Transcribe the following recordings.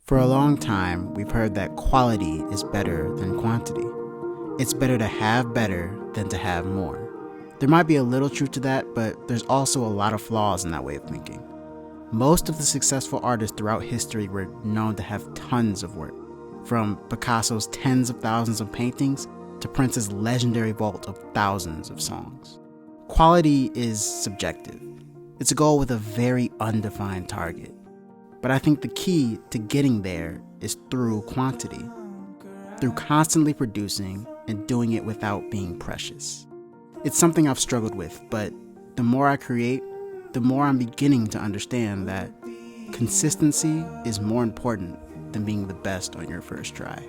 For a long time, we've heard that quality is better than quantity. It's better to have better than to have more. There might be a little truth to that, but there's also a lot of flaws in that way of thinking. Most of the successful artists throughout history were known to have tons of work, from Picasso's tens of thousands of paintings to Prince's legendary vault of thousands of songs. Quality is subjective. It's a goal with a very undefined target. But I think the key to getting there is through quantity, through constantly producing and doing it without being precious. It's something I've struggled with, but the more I create, the more I'm beginning to understand that consistency is more important than being the best on your first try.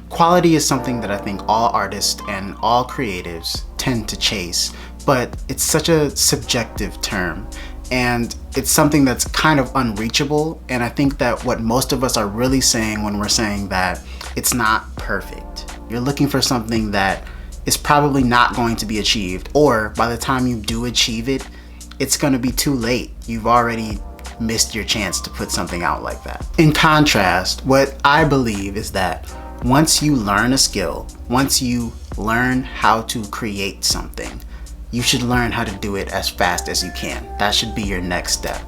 Quality is something that I think all artists and all creatives tend to chase, but it's such a subjective term, and it's something that's kind of unreachable. And I think that what most of us are really saying when we're saying that it's not perfect, you're looking for something that is probably not going to be achieved, or by the time you do achieve it, it's going to be too late. You've already missed your chance to put something out like that. In contrast, what I believe is that once you learn a skill, once you learn how to create something, you should learn how to do it as fast as you can. That should be your next step.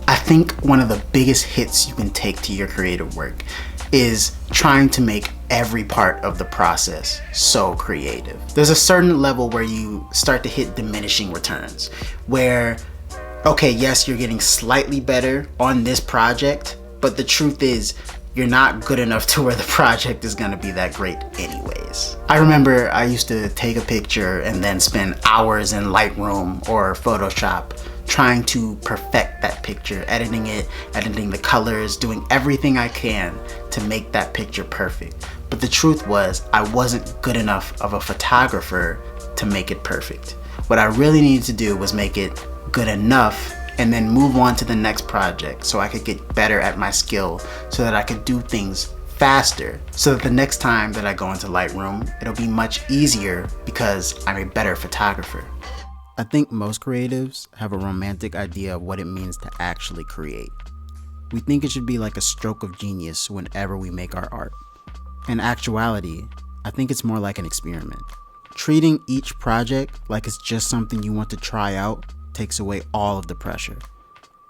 I think one of the biggest hits you can take to your creative work is trying to make every part of the process so creative. There's a certain level where you start to hit diminishing returns, where, okay, yes, you're getting slightly better on this project, but the truth is, you're not good enough to where the project is gonna be that great anyways. I remember I used to take a picture and then spend hours in Lightroom or Photoshop trying to perfect that picture, editing it, editing the colors, doing everything I can to make that picture perfect. But the truth was, I wasn't good enough of a photographer to make it perfect. What I really needed to do was make it good enough and then move on to the next project so I could get better at my skill, so that I could do things faster, so that the next time that I go into Lightroom, it'll be much easier because I'm a better photographer. I think most creatives have a romantic idea of what it means to actually create. We think it should be like a stroke of genius whenever we make our art. In actuality, I think it's more like an experiment. Treating each project like it's just something you want to try out takes away all of the pressure.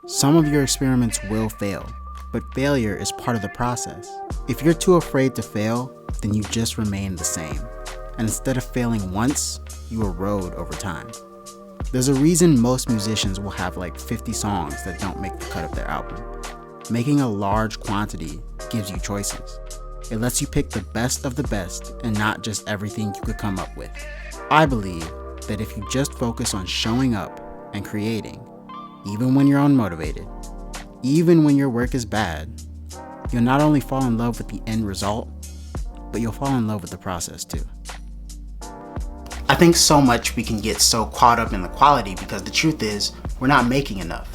Some of your experiments will fail, but failure is part of the process. If you're too afraid to fail, then you just remain the same. And instead of failing once, you erode over time. There's a reason most musicians will have like 50 songs that don't make the cut of their album. Making a large quantity gives you choices. It lets you pick the best of the best and not just everything you could come up with. I believe that if you just focus on showing up and creating, even when you're unmotivated, even when your work is bad, you'll not only fall in love with the end result, but you'll fall in love with the process too. I think so much we can get so caught up in the quality because the truth is, we're not making enough.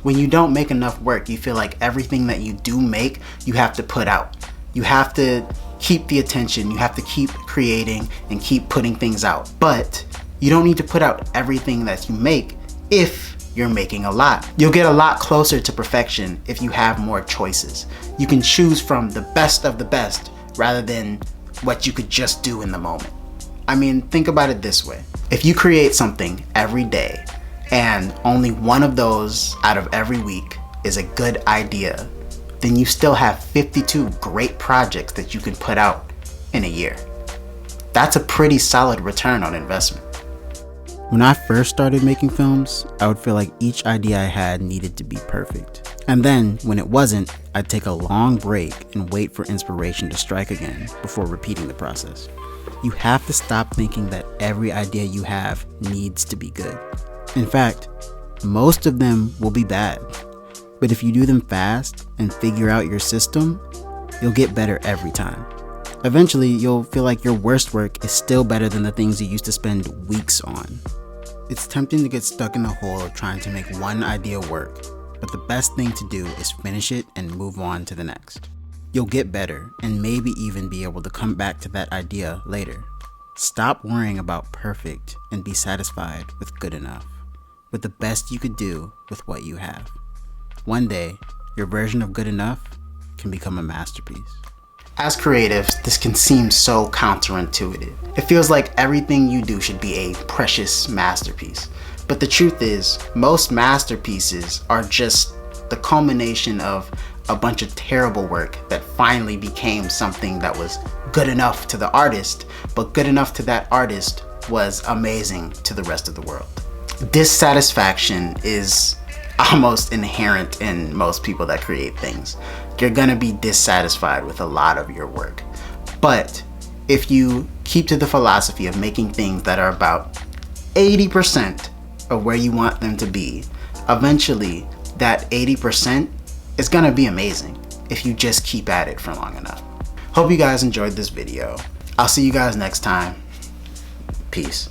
When you don't make enough work, you feel like everything that you do make, you have to put out. You have to keep the attention, you have to keep creating and keep putting things out. But you don't need to put out everything that you make if you're making a lot. You'll get a lot closer to perfection if you have more choices. You can choose from the best of the best rather than what you could just do in the moment. I mean, think about it this way. If you create something every day and only one of those out of every week is a good idea, then you still have 52 great projects that you can put out in a year. That's a pretty solid return on investment. When I first started making films, I would feel like each idea I had needed to be perfect. And then, when it wasn't, I'd take a long break and wait for inspiration to strike again before repeating the process. You have to stop thinking that every idea you have needs to be good. In fact, most of them will be bad. But if you do them fast and figure out your system, you'll get better every time. Eventually, you'll feel like your worst work is still better than the things you used to spend weeks on. It's tempting to get stuck in the hole of trying to make one idea work, but the best thing to do is finish it and move on to the next. You'll get better and maybe even be able to come back to that idea later. Stop worrying about perfect and be satisfied with good enough, with the best you could do with what you have. one day, your version of good enough can become a masterpiece. As creatives, this can seem so counterintuitive. It feels like everything you do should be a precious masterpiece. But the truth is, most masterpieces are just the culmination of a bunch of terrible work that finally became something that was good enough to the artist, but good enough to that artist was amazing to the rest of the world. Dissatisfaction is almost inherent in most people that create things. You're gonna be dissatisfied with a lot of your work. But if you keep to the philosophy of making things that are about 80% of where you want them to be, eventually that 80% is gonna be amazing if you just keep at it for long enough. Hope you guys enjoyed this video. I'll see you guys next time. Peace.